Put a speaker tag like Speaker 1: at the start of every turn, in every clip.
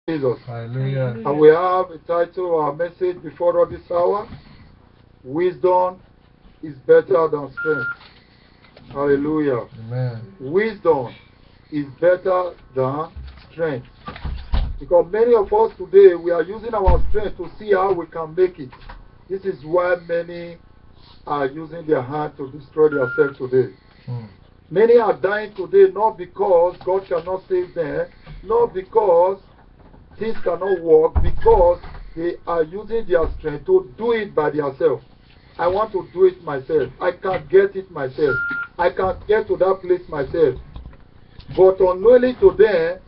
Speaker 1: Jesus.
Speaker 2: Hallelujah.
Speaker 1: And we have a title, our message before all this hour. Wisdom is better than strength. Hallelujah.
Speaker 2: Amen.
Speaker 1: Wisdom is better than strength. Because many of us today, we are using our strength to see how we can make it. This is why many are using their hand to destroy themselves today. Many are dying today not because God cannot save them, not because things cannot work, because they are using their strength to do it by themselves. I want to do it myself. I can't get it myself. I can't get to that place myself. But unknowingly to them,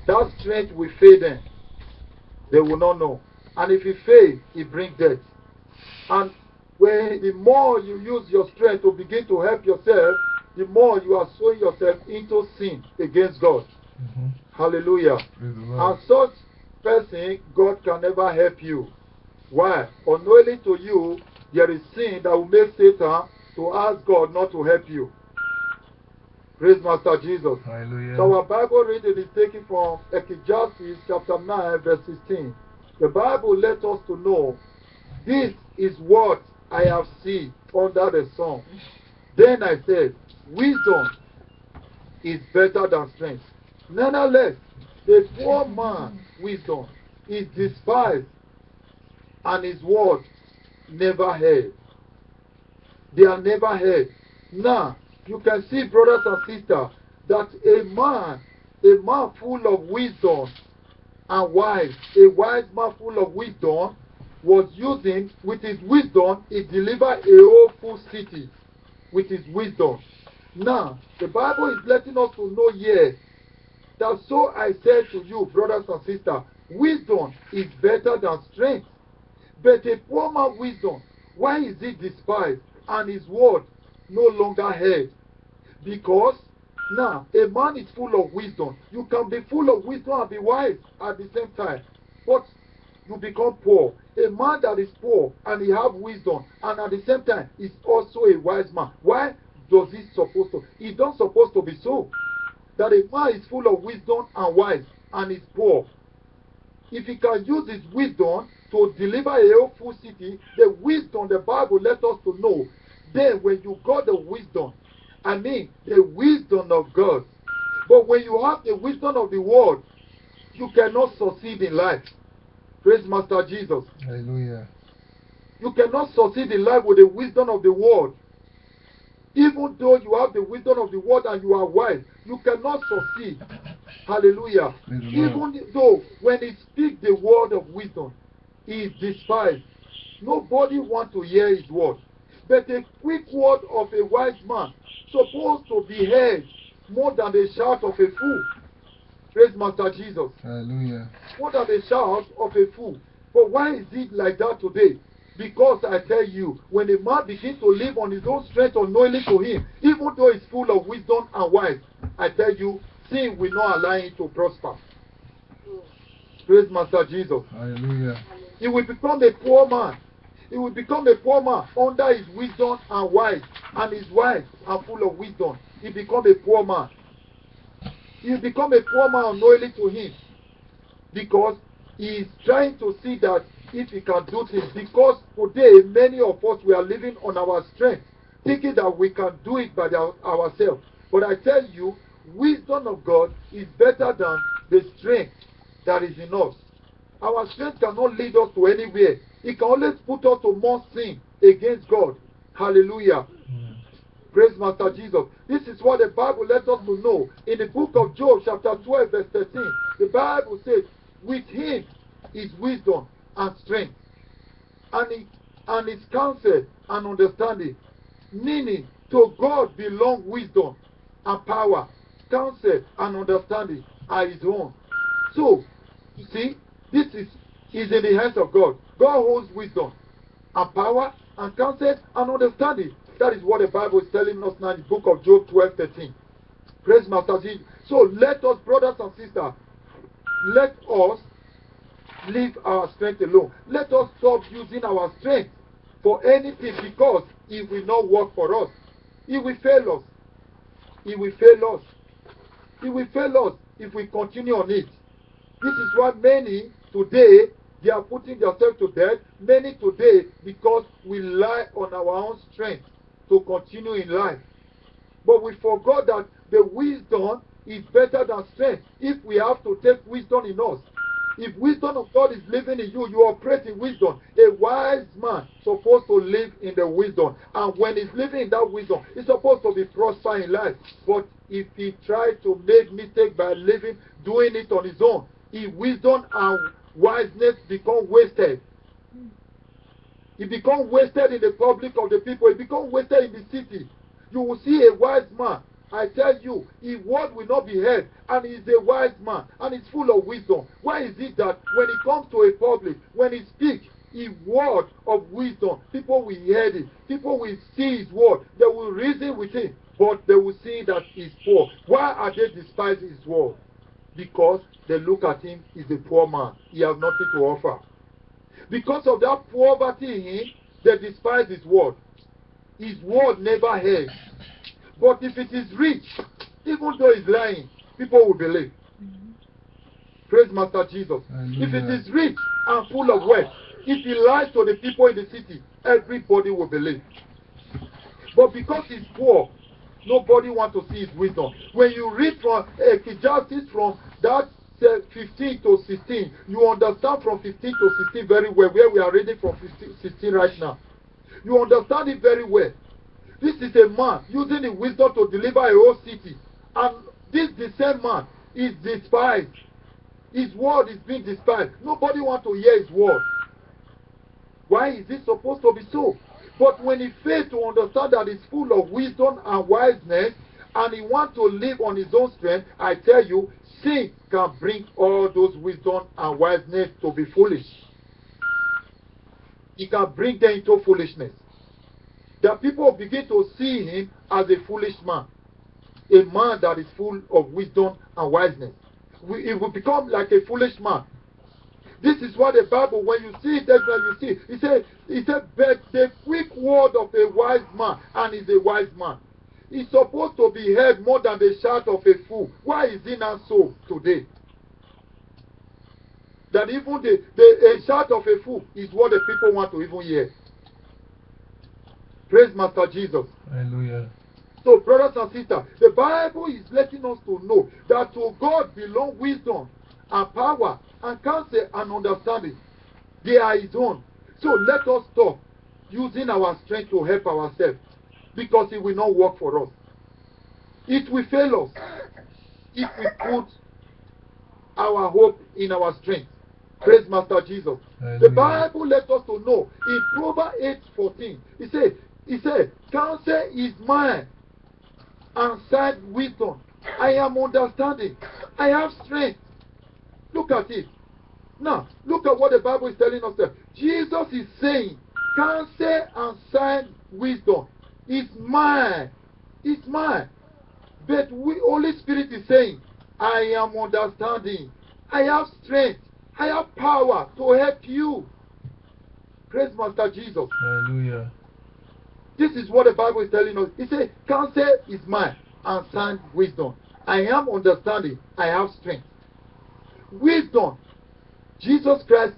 Speaker 1: that strength will fail them. They will not know. And if it fails, it brings death. And when the more you use your strength to begin to help yourself, the more you are sowing yourself into sin against God. Hallelujah. And such person, God can never help you. Why? Unknowingly to you, there is sin that will make Satan to ask God not to help you. Praise Master Jesus.
Speaker 2: Hallelujah.
Speaker 1: So our Bible reading is taken from Ecclesiastes chapter 9 verse 16. The Bible lets us to know, this is what I have seen under the sun. Then I said, wisdom is better than strength. Nonetheless, the poor man wisdom is despised, and his word never heard. They are never heard. Now, you can see, brothers and sisters, that a man full of wisdom and wise, a wise man full of wisdom, was using, with his wisdom, he delivered a whole full city with his wisdom. Now, the Bible is letting us to know here that so I said to you, brothers and sisters, wisdom is better than strength. But a poor man's wisdom, why is it despised and his word no longer heard? Because now a man is full of wisdom. You can be full of wisdom and be wise at the same time, but you become poor. A man that is poor and he have wisdom and at the same time is also a wise man. Why does he supposed to? It don't supposed to be so. That a man is full of wisdom and wise and is poor. If he can use his wisdom to deliver a whole full city, the wisdom the Bible lets us to know. Then when you got the wisdom, I mean the wisdom of God. But when you have the wisdom of the world, you cannot succeed in life. Praise Master Jesus.
Speaker 2: Hallelujah.
Speaker 1: You cannot succeed in life with the wisdom of the world. Even though you have the wisdom of the world and you are wise, you cannot succeed. Hallelujah. Even though when he speaks the word of wisdom, he is despised. Nobody wants to hear his word. But a quick word of a wise man supposed to be heard more than the shout of a fool. Praise Master Jesus.
Speaker 2: Hallelujah.
Speaker 1: More than the shout of a fool. But why is it like that today? Because I tell you, when a man begins to live on his own strength unknowingly to him, even though he's full of wisdom and wise, I tell you, sin will not allow him to prosper. Praise Master Jesus.
Speaker 2: Hallelujah.
Speaker 1: He will become a poor man. He will become a poor man under his wisdom and wise, and his wise and full of wisdom. He become a poor man. He will become a poor man unknowingly to him, because he is trying to see that if he can do things. Because today many of us, we are living on our strength, thinking that we can do it by ourselves. But I tell you, wisdom of God is better than the strength that is in us. Our strength cannot lead us to anywhere. It can always put us to more sin against God. Hallelujah. Praise Master Jesus. This is what the Bible lets us to know. In the book of Job, chapter 12, verse 13, the Bible says, with him is wisdom and strength, and his counsel and understanding. Meaning, to God belong wisdom and power, counsel and understanding are his own. So, you see, this is in the hands of God. God holds wisdom and power and counsel and understanding. That is what the Bible is telling us now in the book of Job 12:13. Praise Master Jesus. So let us, brothers and sisters, let us leave our strength alone. Let us stop using our strength for anything, because it will not work for us. It will fail us. It will fail us. It will fail us if we continue on it. This is why many today, they are putting themselves to death. Many today, because we rely on our own strength to continue in life. But we forgot that the wisdom is better than strength. If we have to take wisdom in us, if wisdom of God is living in you, you operate in wisdom. A wise man is supposed to live in the wisdom. And when he's living in that wisdom, he's supposed to be prosper in life. But if he tries to make mistake by living, doing it on his own, his wisdom and wiseness become wasted. It becomes wasted in the public of the people. It becomes wasted in the city. You will see a wise man. I tell you, his word will not be heard, and he is a wise man, and he's full of wisdom. Why is it that when he comes to a public, when he speaks his word of wisdom, people will hear it, people will see his word, they will reason with him, but they will see that he's poor. Why are they despising his word? Because they look at him, he's a poor man, he has nothing to offer. Because of that poverty in him, they despise his word. His word never heard. But if it is rich, even though he's lying, people will believe. Praise Master Jesus. If it is rich and full of wealth, if he lies to the people in the city, everybody will believe. But because he's poor, nobody wants to see his wisdom. When you read from Ecclesiastes from that 15 to 16, you understand from 15 to 16 very well, where we are reading from 16 right now. You understand it very well. This is a man using his wisdom to deliver a whole city. And this the same man is despised. His word is being despised. Nobody wants to hear his word. Why is it supposed to be so? But when he fails to understand that he's full of wisdom and wiseness, and he wants to live on his own strength, I tell you, sin can bring all those wisdom and wiseness to be foolish. It can bring them into foolishness. That people begin to see him as a foolish man. A man that is full of wisdom and wiseness. It will become like a foolish man. This is what the Bible, when you see it, that's when you see it. It said, but the quick word of a wise man, and is a wise man, is supposed to be heard more than the shout of a fool. Why is it not so today? That even the shout of a fool is what the people want to even hear. Praise Master Jesus.
Speaker 2: Hallelujah.
Speaker 1: So, brothers and sisters, the Bible is letting us to know that to God belong wisdom and power and counsel and understanding. They are his own. So let us stop using our strength to help ourselves, because it will not work for us. It will fail us if we put our hope in our strength. Praise Master Jesus.
Speaker 2: Hallelujah.
Speaker 1: The Bible lets us to know in Proverbs 8:14. He said, counsel is mine, and sound wisdom. I am understanding. I have strength. Look at it. Now, look at what the Bible is telling us there. Jesus is saying, counsel and sound wisdom is mine. It's mine. But Holy Spirit is saying, I am understanding. I have strength. I have power to help you. Praise Master Jesus.
Speaker 2: Hallelujah.
Speaker 1: This is what the Bible is telling us. It says, counsel is mine and sound wisdom. I am understanding. I have strength. Wisdom. Jesus Christ,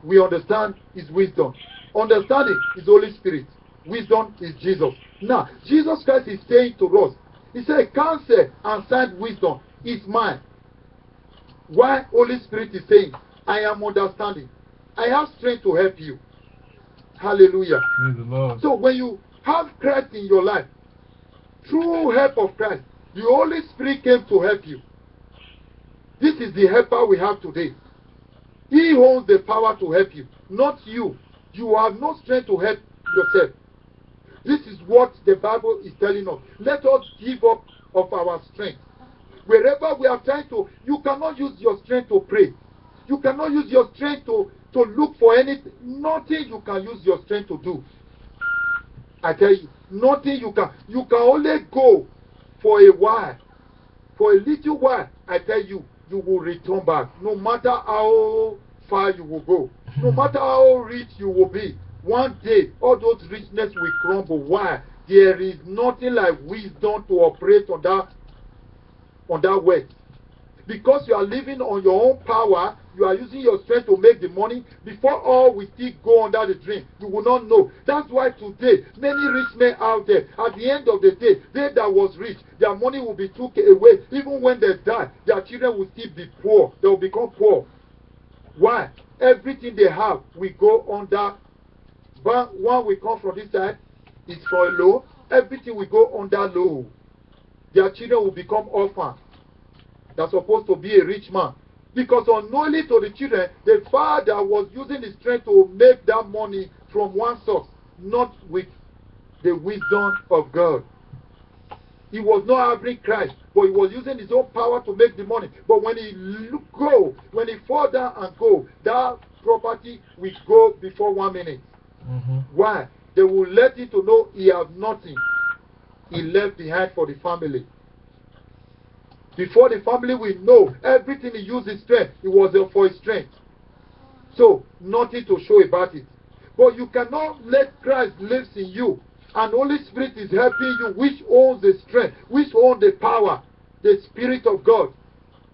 Speaker 1: we understand, is wisdom. Understanding is Holy Spirit. Wisdom is Jesus. Now, Jesus Christ is saying to us, he said, counsel and sound wisdom is mine. Why Holy Spirit is saying, I am understanding. I have strength to help you. Hallelujah.
Speaker 2: Praise the Lord.
Speaker 1: So when you have Christ in your life, through help of Christ, the Holy Spirit came to help you. This is the helper we have today. He owns the power to help you, not you. You have no strength to help yourself. This is what the Bible is telling us. Let us give up of our strength. Wherever we are trying to, you cannot use your strength to pray. You cannot use your strength to look for anything. Nothing you can use your strength to do. I tell you, nothing you can. You can only go for a while. For a little while, I tell you, you will return back. No matter how far you will go. No matter how rich you will be. One day, all those richness will crumble. Why? There is nothing like wisdom to operate on that wealth. Because you are living on your own power, you are using your strength to make the money. Before all will still go under the drain, you will not know. That's why today, many rich men out there, at the end of the day, they that was rich, their money will be taken away. Even when they die, their children will still be poor. They will become poor. Why? Everything they have will go under. One will come from this side, it's for low. Everything will go under low. Their children will become orphans. They're supposed to be a rich man. Because unknowingly to the children, the father was using his strength to make that money from one source, not with the wisdom of God. He was not having Christ, but he was using his own power to make the money. But when he when he fall down and go, that property will go before 1 minute. Why? They will let him to know he has nothing he left behind for the family. Before the family will know, everything he used his strength, it was for his strength. So, nothing to show about it. But you cannot let Christ live in you, and Holy Spirit is helping you, which owns the strength, which owns the power, the Spirit of God,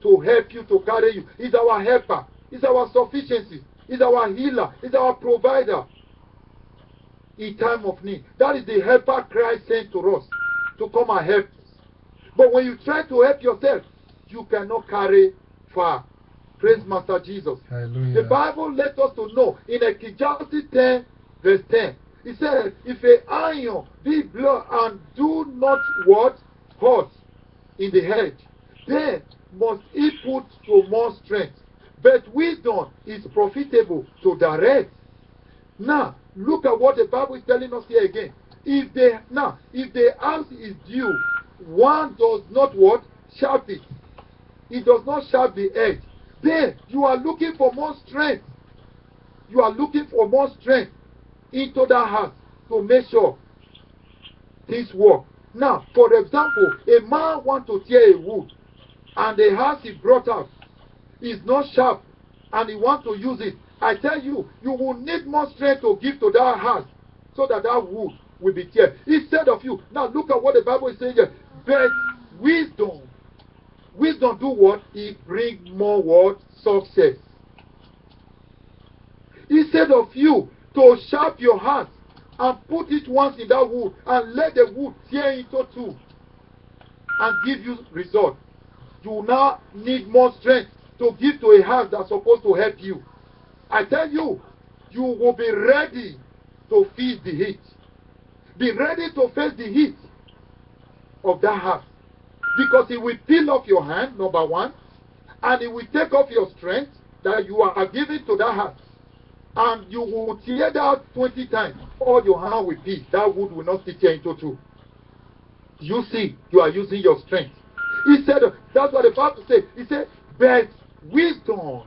Speaker 1: to help you, to carry you. He's our helper. He's our sufficiency. He's our healer. He's our provider. In time of need. That is the helper Christ sent to us, to come and help us. But when you try to help yourself, you cannot carry far. Praise Master Jesus.
Speaker 2: Hallelujah.
Speaker 1: The Bible lets us to know in Ecclesiastes 10, verse 10. It says, if an iron be blood and do not what? Hurt in the hedge, then must he put to more strength. But wisdom is profitable to direct. Now, look at what the Bible is telling us here again. If the house is due, one does not what? Sharp it. It does not sharp the edge. Then you are looking for more strength. You are looking for more strength into that house to make sure things work. Now, for example, a man wants to tear a wood, and the house he brought out is not sharp, and he wants to use it. I tell you, you will need more strength to give to that house so that that wood will be teared. Instead of you. Now look at what the Bible is saying here. But wisdom. Wisdom do what? It brings more what? Success. Instead of you to sharp your hands and put it once in that wood and let the wood tear into two and give you result. You now need more strength to give to a house that's supposed to help you. I tell you, you will be ready to face the heat. Be ready to face the heat of that house. Because it will peel off your hand, number one, and it will take off your strength that you are giving to that house. And you will tear that 20 times. All your hand will peel. That wood will not stick here into two. You see, you are using your strength. He said, that's what the Bible said. He said, but wisdom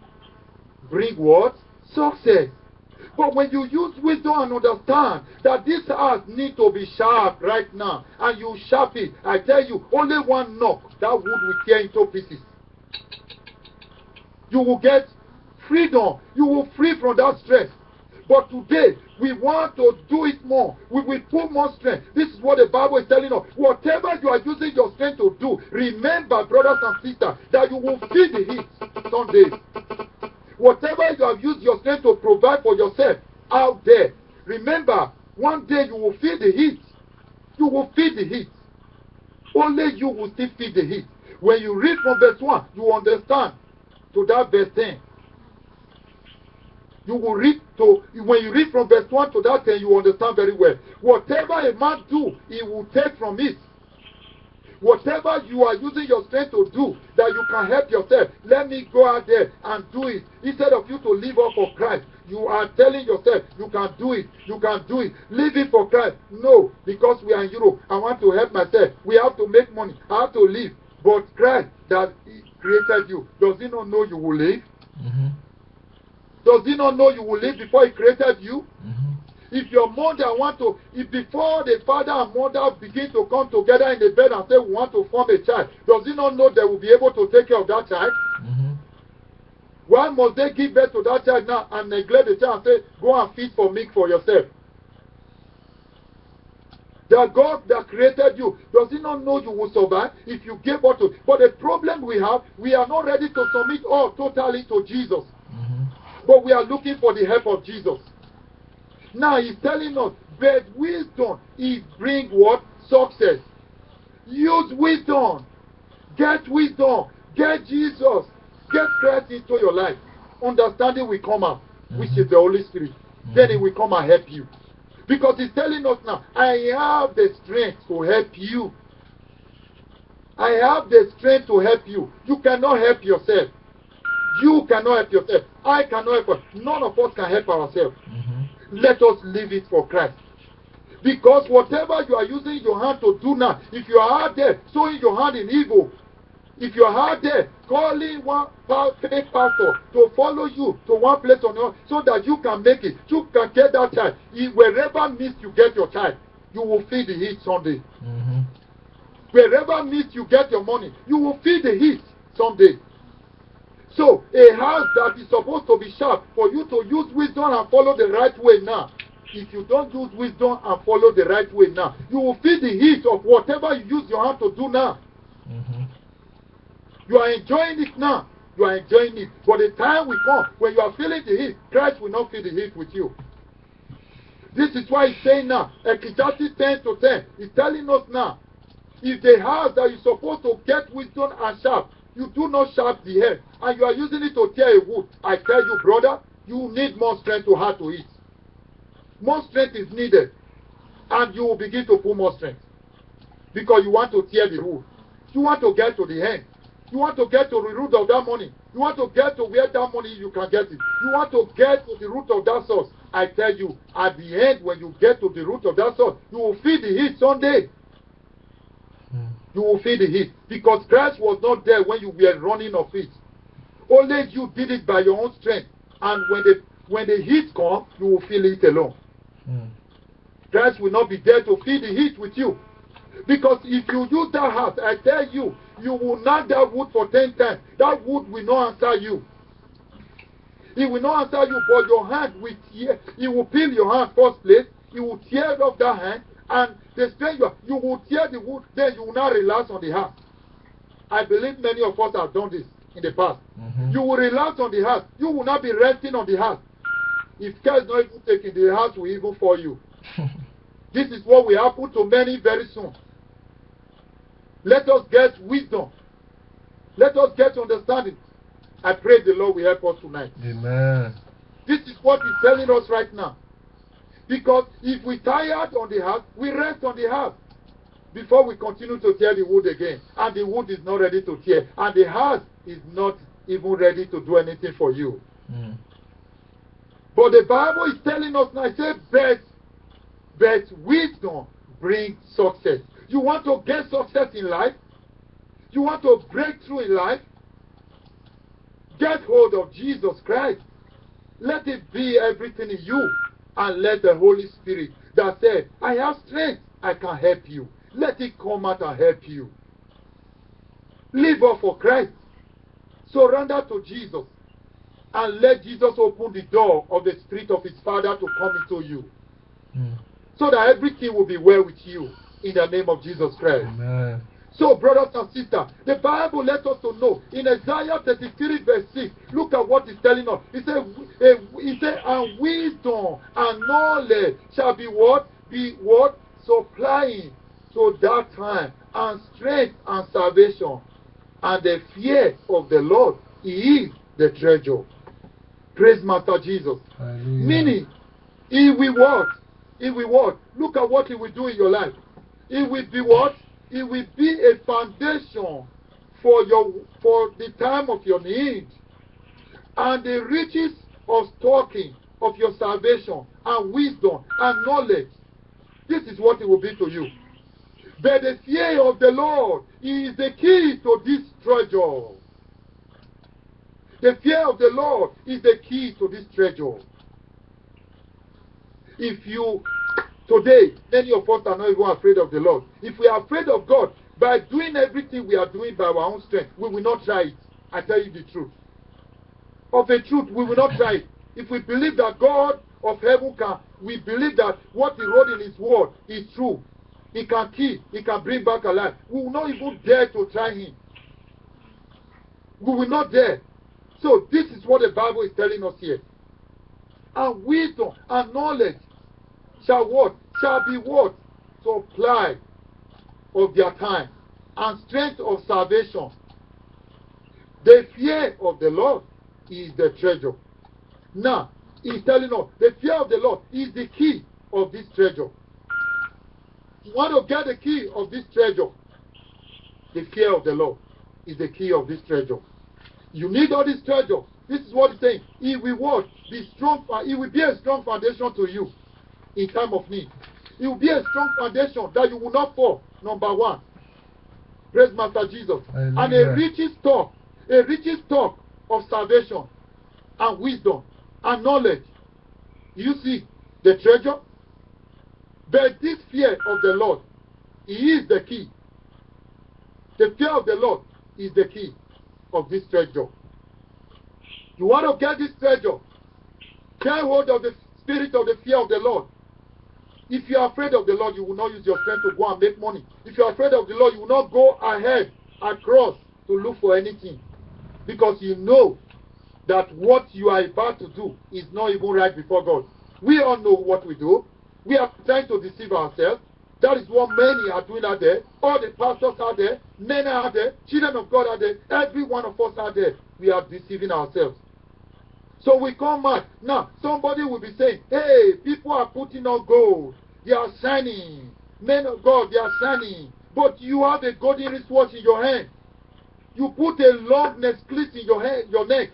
Speaker 1: bring what? Success. But when you use wisdom and understand that this house needs to be sharp right now, and you sharp it, I tell you, only one knock, that wood will tear into pieces. You will get freedom. You will free from that stress. But today, we want to do it more. We will put more strength. This is what the Bible is telling us. Whatever you are using your strength to do, remember, brothers and sisters, that you will feel the heat someday. Whatever you have used your strength to provide for yourself out there, remember, one day you will feel the heat. You will feel the heat. Only you will still feel the heat. When you read from verse 1, you understand to that verse 10. You will read to, when you read from verse 1 to that 10, you understand very well. Whatever a man do, he will take from it. Whatever you are using your strength to do, that you can help yourself, let me go out there and do it. Instead of you to live up for Christ, you are telling yourself, you can do it, you can do it. Live it for Christ. No, because we are in Europe, I want to help myself. We have to make money. I have to live. But Christ that created you, does he not know you will live?
Speaker 2: Mm-hmm.
Speaker 1: Does he not know you will live before he created you?
Speaker 2: Mm-hmm.
Speaker 1: If your mother want to, if before the father and mother begin to come together in the bed and say we want to form a child, does he not know they will be able to take care of that child?
Speaker 2: Mm-hmm.
Speaker 1: Why must they give birth to that child now and neglect the child and say, go and feed for milk for yourself? That God that created you, does he not know you will survive if you give birth to? But the problem we have, we are not ready to submit all totally to Jesus. But we are looking for the help of Jesus. Now he's telling us, but wisdom is bring what? Success. Use wisdom. Get wisdom. Get Jesus. Get Christ into your life. Understanding will come out, which is the Holy Spirit. Then he will come and help you. Because he's telling us now, I have the strength to help you. I have the strength to help you. You cannot help yourself. You cannot help yourself. I cannot help us. None of us can help ourselves. Let us leave it for Christ. Because whatever you are using your hand to do now, if you are out there sowing your hand in evil, if you are out there calling one fake pastor to follow you to one place or another so that you can make it, you can get that child. Wherever means you get your child, you will feed the heat someday. Wherever means you get your money, you will feed the heat someday. So, a house that is supposed to be sharp, for you to use wisdom and follow the right way now. If you don't use wisdom and follow the right way now, you will feel the heat of whatever you use your hand to do now. You are enjoying it now. You are enjoying it. But the time will come when you are feeling the heat, Christ will not feel the heat with you. This is why he's saying now, Ecclesiastes 10:10, he's telling us now, if the house that you're supposed to get wisdom and sharp, you do not sharp the head, and you are using it to tear a wood, I tell you, brother, you need more strength to hard to eat. More strength is needed, and you will begin to put more strength. Because you want to tear the wood. You want to get to the end. You want to get to the root of that money. You want to get to where that money you can get it. You want to get to the root of that source. I tell you, at the end, when you get to the root of that source, you will feel the heat someday. You will feel the heat. Because Christ was not there when you were running of it. Only you did it by your own strength. And when the heat comes, you will feel it alone. Christ will not be there to feel the heat with you. Because if you use that house, I tell you, you will knock that wood for 10 times. That wood will not answer you. It will not answer you, but your hand will tear. It will peel your hand first place. It will tear off that hand. And the strength you will tear the wood, then you will not relax on the house. I believe many of us have done this in the past. You will relax on the house. You will not be resting on the house. If care is not even taken, the house will even for you. This is what will happen to many very soon. Let us get wisdom. Let us get understanding. I pray the Lord will help us tonight.
Speaker 2: Amen.
Speaker 1: This is what he's telling us right now. Because if we tired on the house, we rest on the house before we continue to tear the wood again. And the wood is not ready to tear. And the house is not even ready to do anything for you. But the Bible is telling us now, it says, but wisdom brings success. You want to get success in life? You want to break through in life? Get hold of Jesus Christ. Let it be everything in you. And let the Holy Spirit that said, I have strength, I can help you. Let it come out and help you. Live up for Christ. Surrender to Jesus. And let Jesus open the door of the Spirit of his Father to come into you. So that everything will be well with you. In the name of Jesus Christ.
Speaker 2: Amen.
Speaker 1: So, brothers and sisters, the Bible lets us to know in Isaiah 33 verse 6, look at what it's telling us. It said, and wisdom and knowledge shall be what? Be what? Supplying to that time, and strength and salvation. And the fear of the Lord is the treasure. Praise Master Jesus.
Speaker 2: Hallelujah.
Speaker 1: Meaning, he will what? He will what? Look at what he will do in your life. It will be what? It will be a foundation for the time of your need. And the riches of stocking of your salvation and wisdom and knowledge. This is what it will be to you. But the fear of the Lord is the key to this treasure. The fear of the Lord is the key to this treasure. If you Today, many of us are not even afraid of the Lord. If we are afraid of God, by doing everything we are doing by our own strength, we will not try it. I tell you the truth. Of a truth, we will not try it. If we believe that God of heaven can, we believe that what he wrote in his word is true. He can kill. He can bring back alive. We will not even dare to try him. We will not dare. So this is what the Bible is telling us here. And wisdom and knowledge shall what? Shall be what? Supply of their time and strength of salvation. The fear of the Lord is the treasure. Now, he's telling us the fear of the Lord is the key of this treasure. You want to get the key of this treasure? The fear of the Lord is the key of this treasure. You need all this treasure. This is what he's saying. It will what? Be strong. It will be a strong foundation to you in time of need. It will be a strong foundation that you will not fall. Number one. Praise Master Jesus.
Speaker 2: Hallelujah.
Speaker 1: And a riches stock of salvation and wisdom and knowledge. You see the treasure? But this fear of the Lord, He is the key. The fear of the Lord is the key of this treasure. You want to get this treasure? Take hold of the spirit of the fear of the Lord. If you are afraid of the Lord, you will not use your strength to go and make money. If you are afraid of the Lord, you will not go ahead across to look for anything. Because you know that what you are about to do is not even right before God. We all know what we do. We are trying to deceive ourselves. That is what many are doing out there. All the pastors are there. Men are there. Children of God are there. Every one of us are there. We are deceiving ourselves. So we come back. Now, somebody will be saying, hey, people are putting on gold. They are shining. Men of God, they are shining. But you have a golden wristwatch in your hand. You put a long necklace in your neck.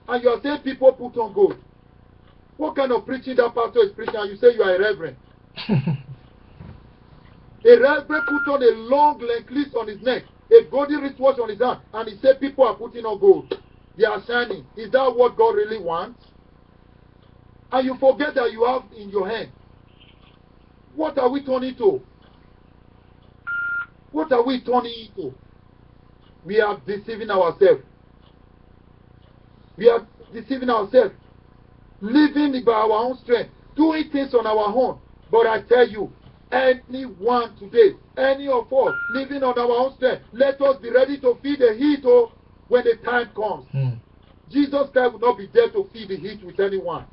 Speaker 1: And you are saying people put on gold. What kind of preaching that pastor is preaching? And you say you are a reverend. A reverend put on a long necklace on his neck, a golden wristwatch on his hand, and he said people are putting on gold. They are shining. Is that what God really wants? And you forget that you have in your hand. What are we turning to? What are we turning into? We are deceiving ourselves. We are deceiving ourselves. Living by our own strength. Doing things on our own. But I tell you, anyone today, any of us living on our own strength, let us be ready to feed the heat when the time comes. Jesus Christ will not be there to feed the heat with anyone.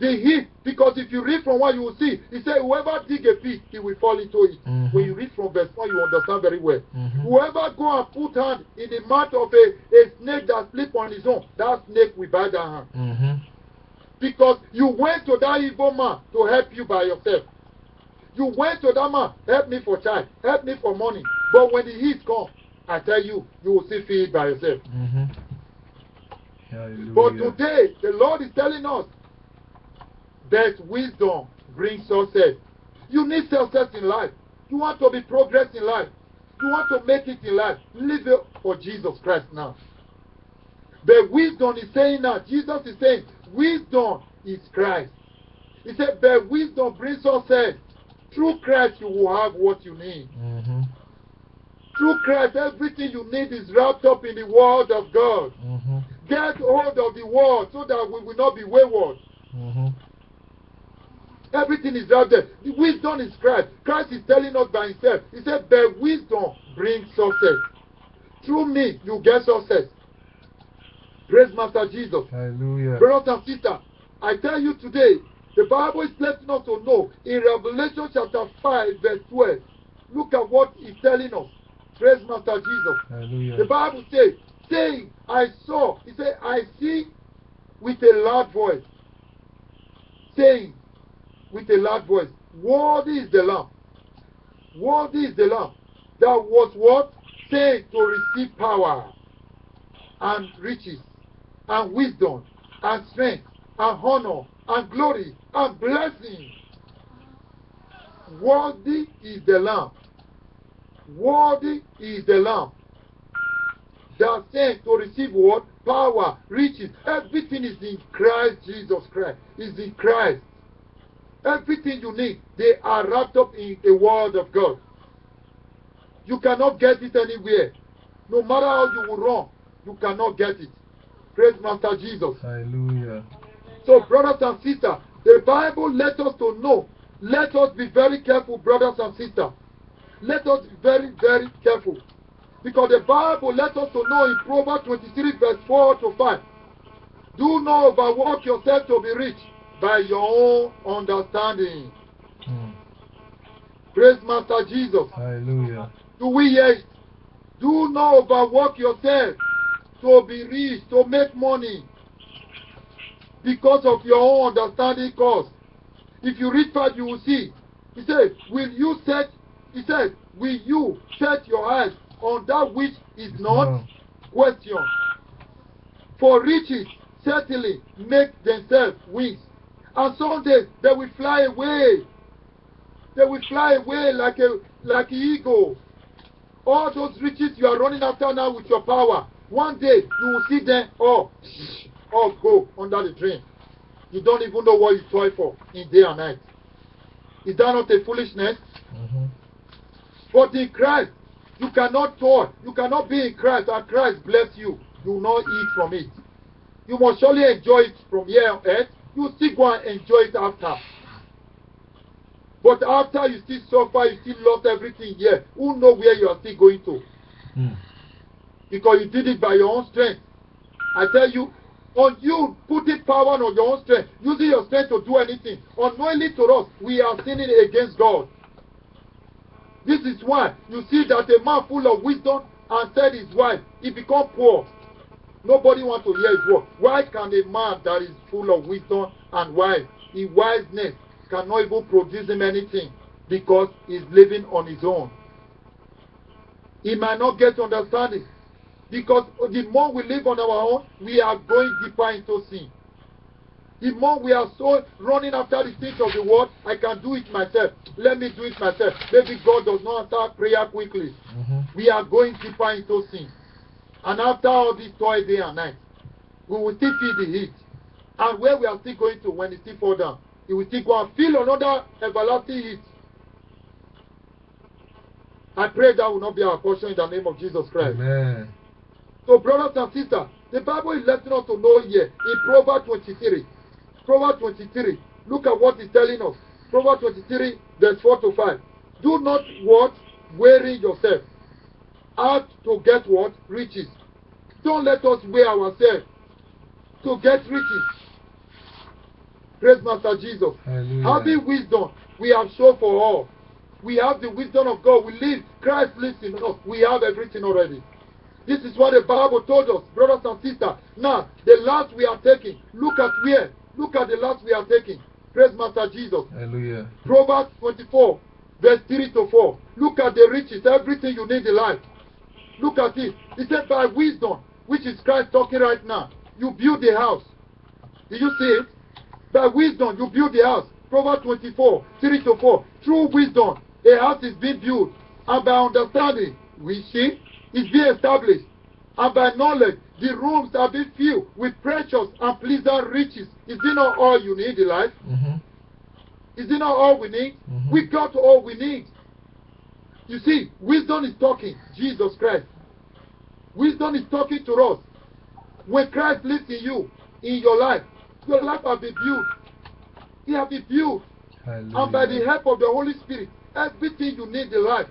Speaker 1: The heat, because if you read from what you will see, he said, whoever dig a pit, he will fall into it. When you read from verse 1, you understand very well. Whoever go and put hand in the mouth of a snake that sleep on his own, that snake will bite that hand. Because you went to that evil man to help you by yourself. You went to that man, help me for child, help me for money. But when the heat comes, I tell you, you will still feed by yourself. But today, the Lord is telling us that wisdom brings success. You need success in life. You want to be progress in life. You want to make it in life. Live it for Jesus Christ now. The wisdom is saying now, Jesus is saying, wisdom is Christ. He said, the wisdom brings success. Through Christ, you will have what you need. Through Christ, everything you need is wrapped up in the Word of God. Get hold of the Word so that we will not be wayward. Everything is out there. The wisdom is Christ. Christ is telling us by himself. He said, the wisdom brings success. Through me, you get success. Praise Master Jesus.
Speaker 2: Hallelujah.
Speaker 1: Brothers and sisters, I tell you today, the Bible is letting us to know in Revelation chapter 5, verse 12. Look at what it's telling us. Praise Master Jesus.
Speaker 2: Hallelujah.
Speaker 1: The Bible says, saying, I saw, he said, I see with a loud voice. Saying with a loud voice, worthy is the Lamb. Worthy is the Lamb. That was what? Saying to receive power and riches and wisdom and strength and honor and glory and blessing. Worthy is the Lamb. Worthy is the Lamb. They are saying to receive what? Power, riches. Everything is in Christ Jesus Christ. Is in Christ. Everything you need, they are wrapped up in the Word of God. You cannot get it anywhere. No matter how you will run, you cannot get it. Praise Master Jesus.
Speaker 2: Hallelujah.
Speaker 1: So, brothers and sisters, the Bible lets us to know Let us be very careful, brothers and sisters. Let us be very, very careful. Because the Bible lets us to know in Proverbs 23 verse 4 to 5. Do not overwork yourself to be rich by your own understanding. Praise Master Jesus.
Speaker 2: Hallelujah.
Speaker 1: Do we hear it? Do not overwork yourself to be rich, to make money because of your own understanding cause. If you read fast, you will see. He said, will you set your eyes on that which is not questioned? For riches certainly make themselves wings, and someday they will fly away. They will fly away like an eagle. All those riches you are running after now with your power, one day you will see them all go under the drain. You don't even know what you toil for in day and night. Is that not a foolishness? But in Christ, you cannot toil. You cannot be in Christ and Christ bless you. You will not eat from it. You must surely enjoy it from here on earth. You still go and enjoy it after. But after you still suffer, you still lost everything here. Who knows where you are still going to? Because you did it by your own strength. I tell you, on you putting power on your own strength, using your strength to do anything, unknowingly to us, we are sinning against God. This is why you see that a man full of wisdom and said his wife, he become poor. Nobody wants to hear his word. Why can a man that is full of wisdom and wise, in wiseness, cannot even produce him anything? Because he's living on his own. He might not get understanding. Because the more we live on our own, we are going deeper into sin. The more we are so running after the things of the world, I can do it myself. Let me do it myself. Maybe God does not answer prayer quickly. We are going deeper into sin. And after all this toil day and night, we will still feel the heat. And where we are still going to when it still fall down, it will still go and feel another everlasting heat. I pray that will not be our portion in the name of Jesus Christ.
Speaker 2: Amen.
Speaker 1: So brothers and sisters, the Bible is letting us to know here in Proverbs 23. Proverbs 23. Look at what it's telling us. Proverbs 23 verse 4 to 5. Do not what? Weary yourself out to get what? Riches. Don't let us wear ourselves to get riches. Praise Master Jesus.
Speaker 2: Hallelujah.
Speaker 1: Having wisdom, we have shown for all. We have the wisdom of God. We live. Christ lives in us. We have everything already. This is what the Bible told us, brothers and sisters. Now, the last we are taking, look at where. Look at the last we are taking. Praise Master Jesus.
Speaker 2: Hallelujah.
Speaker 1: Proverbs 24, verse 3 to 4. Look at the riches, everything you need in life. Look at it. He said, by wisdom, which is Christ talking right now, you build the house. Did you see it? By wisdom, you build the house. Proverbs 24, 3 to 4. Through wisdom, a house is being built. And by understanding, we see, it's being established. And by knowledge, the rooms are being filled with precious and pleasant riches. Is it not all you need in life? Is it not all we need? We got all we need. You see, wisdom is talking. Jesus Christ. Wisdom is talking to us. When Christ lives in you, in your life will be built. He has been built.
Speaker 2: Hallelujah.
Speaker 1: And by the help of the Holy Spirit, everything you need in life,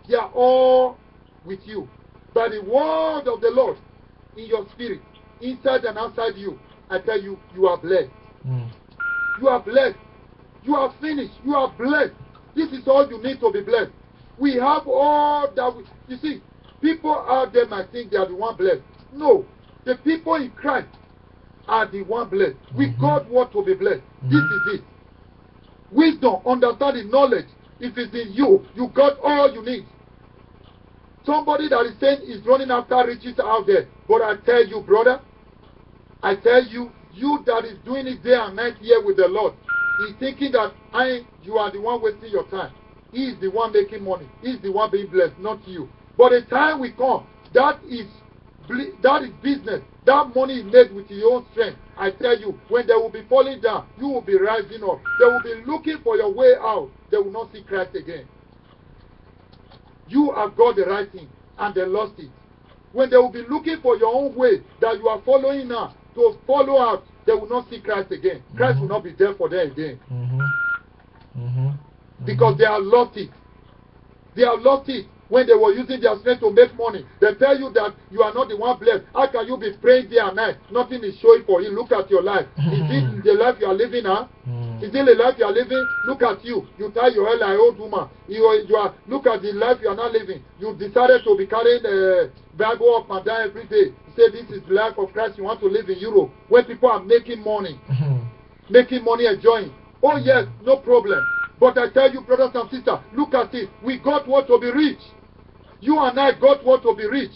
Speaker 1: they are all with you. By the word of the Lord in your spirit, inside and outside you, I tell you, you are blessed. You are blessed. You are finished. You are blessed. This is all you need to be blessed. We have all that. You see, people out there might think they are the one blessed. No. The people in Christ are the one blessed. We God want to be blessed. This is it. Wisdom, understanding, knowledge. If it's in you, you got all you need. Somebody that is saying is running after riches out there. But I tell you, brother, I tell you, you that is doing it day and night here with the Lord, is thinking that you are the one wasting your time. He is the one making money. He is the one being blessed, not you. But the time will come, that is business. That money is made with your own strength. I tell you, when they will be falling down, you will be rising up. They will be looking for your way out. They will not see Christ again. You have got the right thing, and they lost it. When they will be looking for your own way that you are following now, to follow out, they will not see Christ again. Christ will not be there for them again. because they have lost it. They have lost it when they were using their strength to make money. They tell you that you are not the one blessed. How can you be praying day and night? Nothing is showing for you. Look at your life. Is it the life you are living now? Is it the life you are living? Look at you. You tie your hair like an old woman. You are. Look at the life you are not living. You decided to be carrying a Bible up and down every day. You say this is the life of Christ. You want to live in Europe where people are making money. Making money, enjoying. Oh yes, no problem. But I tell you, brothers and sisters, look at it. We got what to be rich. You and I got what to be rich.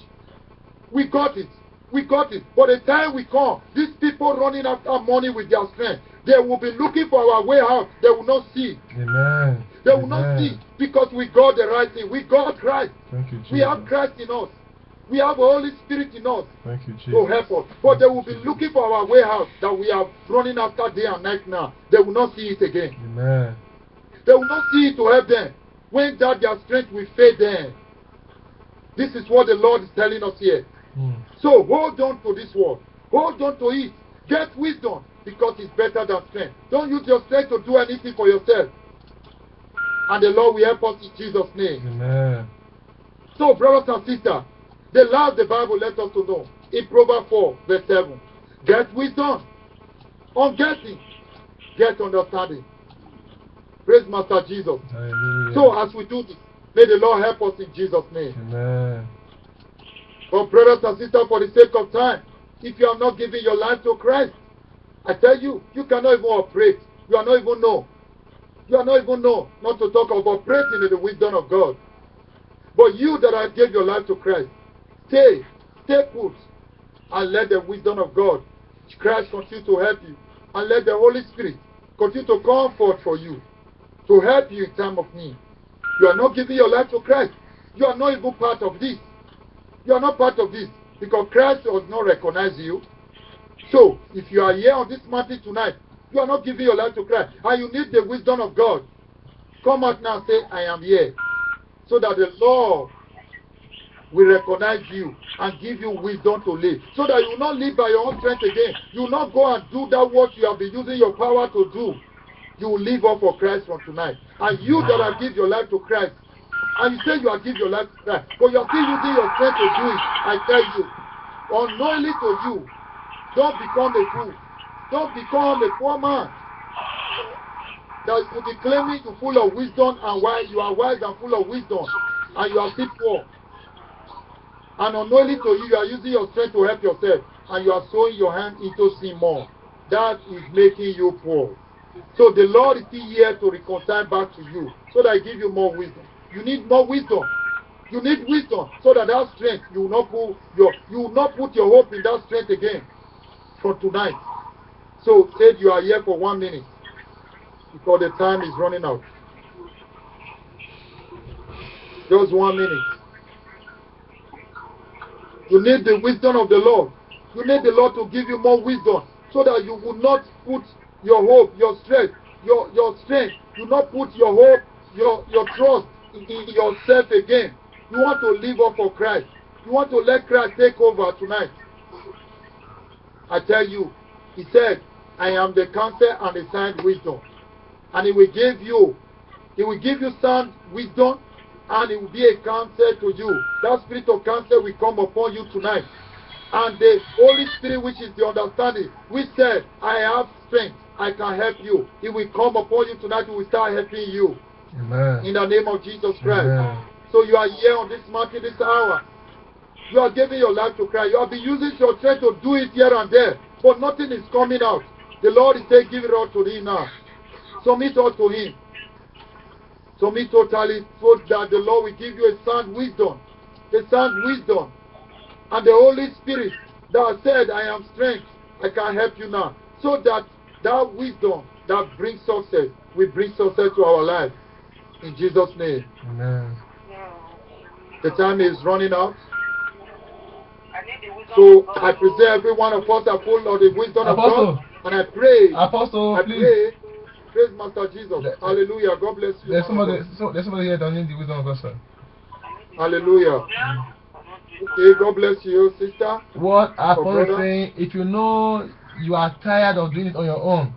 Speaker 1: We got it. We got it. But the time we come, these people running after money with their strength, they will be looking for our way out. They will not see.
Speaker 2: Amen.
Speaker 1: They will not see because we got the right thing. We got Christ.
Speaker 2: Thank you, Jesus.
Speaker 1: We have Christ in us. We have the Holy Spirit in us.
Speaker 2: Thank you, Jesus.
Speaker 1: To help us. But they will be looking for our way out that we are running after day and night now. They will not see it again.
Speaker 2: Amen.
Speaker 1: They will not see it to help them. When that their strength will fade them. This is what the Lord is telling us here. So hold on to this word. Hold on to it. Get wisdom because it's better than strength. Don't use your strength to do anything for yourself. And the Lord will help us in Jesus' name.
Speaker 2: Amen.
Speaker 1: So brothers and sisters, the last the Bible lets us to know in Proverbs 4 verse 7. Get wisdom. On getting, get understanding. Praise Master Jesus.
Speaker 2: Hallelujah.
Speaker 1: So as we do this, may the Lord help us in Jesus' name.
Speaker 2: Amen.
Speaker 1: But brothers and sisters, for the sake of time, if you are not giving your life to Christ, I tell you, you cannot even operate. You are not even know. You are not even know, not to talk about operating in the wisdom of God. But you that have gave your life to Christ, stay put, and let the wisdom of God, Christ, continue to help you, and let the Holy Spirit continue to comfort for you, to help you in time of need. You are not giving your life to Christ. You are not even part of this. You are not part of this because Christ does not recognize you. So, if you are here on this mountain tonight, you are not giving your life to Christ, and you need the wisdom of God. Come out now and say, I am here. So that the Lord will recognize you and give you wisdom to live. So that you will not live by your own strength again. You will not go and do that what you have been using your power to do. You will live up for Christ from tonight. And you that have given your life to Christ, and you say you have given your life to Christ, but you are still using your strength to do it, I tell you, unknowingly to you, don't become a fool. Don't become a poor man. That you be claiming you're full of wisdom and wise, you are wise and full of wisdom, and you are still poor. And unknowingly to you, you are using your strength to help yourself, and you are sowing your hand into sin more. That is making you poor. So the Lord is still here to reconcile back to you, so that He give you more wisdom. You need more wisdom. You need wisdom, so that that strength you will not put your hope in that strength again from tonight. So say you are here for 1 minute because the time is running out. Just 1 minute. You need the wisdom of the Lord. You need the Lord to give you more wisdom so that you will not put your hope, your strength, your strength. You not put your hope, your trust in yourself again. You want to live up for Christ. You want to let Christ take over tonight. I tell you, He said, I am the counsel and the sound wisdom. And He will give you sound wisdom, and it will be a counsel to you. That spirit of counsel will come upon you tonight. And the Holy Spirit, which is the understanding, which said, I have strength, I can help you. He will come upon you tonight, He will start helping you.
Speaker 2: Amen.
Speaker 1: In the name of Jesus Christ.
Speaker 2: Amen.
Speaker 1: So you are here on this mountain this hour. You are giving your life to Christ. You have been using your strength to do it here and there, but nothing is coming out. The Lord is saying, give it all to Him now. Submit all to Him. Submit totally, so that the Lord will give you a sound wisdom. A sound wisdom. And the Holy Spirit that said, I am strength, I can help you now. So that that wisdom that brings success will bring success to our life. In Jesus' name.
Speaker 2: Amen.
Speaker 1: The time is running out. So I present every one of us are full of the wisdom of God. And I pray.
Speaker 2: Apostle,
Speaker 1: I
Speaker 2: please.
Speaker 1: pray. Praise Master Jesus. Hallelujah. God bless you.
Speaker 2: There's somebody here that needs the wisdom of God, sir.
Speaker 1: Hallelujah. Okay, God bless you, sister.
Speaker 2: What Apostle is saying, if you know you are tired of doing it on your own,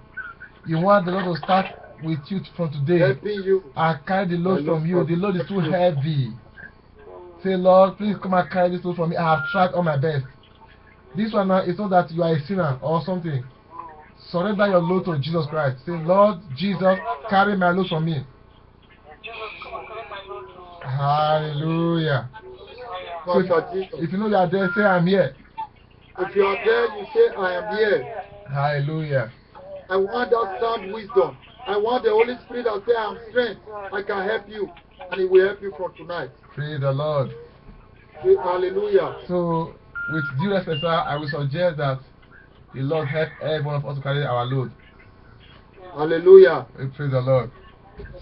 Speaker 2: you want the Lord to start with you from today.
Speaker 1: helping you.
Speaker 2: I carry the load from you. The load is too heavy. Say, Lord, please come and carry this load from me. I have tried all my best. This one now is not that you are a sinner or something. Surrender your load to Jesus Christ. Say, Lord Jesus, carry my load from me. Hallelujah. So if you know you are there, say, I'm here.
Speaker 1: If you are there, you say, I am here.
Speaker 2: Hallelujah.
Speaker 1: I want that sound wisdom. I want the Holy Spirit that say, I am strength. I can help you. And He will help you from tonight.
Speaker 2: Praise the Lord.
Speaker 1: Say, hallelujah.
Speaker 2: So, with due respect, sir, I will suggest that the Lord help every one of us to carry our load.
Speaker 1: Hallelujah.
Speaker 2: Praise the Lord.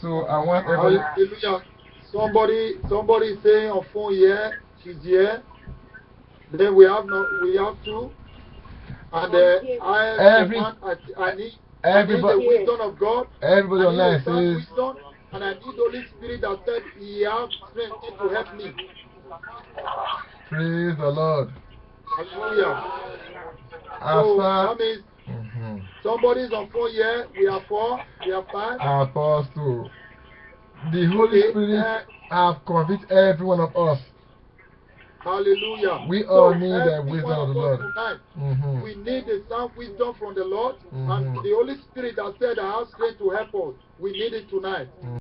Speaker 2: So, I want everybody.
Speaker 1: Hallelujah. Somebody is saying on phone here, she's here. Then we have two. And I need the wisdom of God.
Speaker 2: Everybody online
Speaker 1: says
Speaker 2: says,
Speaker 1: and I need the Holy Spirit that said He has strength to help me.
Speaker 2: Praise the Lord.
Speaker 1: Hallelujah. So that means somebody's on phone here. We are 4. We are 5.
Speaker 2: Apostle. The Holy Spirit have convinced every one of us.
Speaker 1: Hallelujah.
Speaker 2: We all need the wisdom of the Lord.
Speaker 1: We need the sound wisdom from the Lord. And the Holy Spirit that said I have strength to help us. We need it tonight.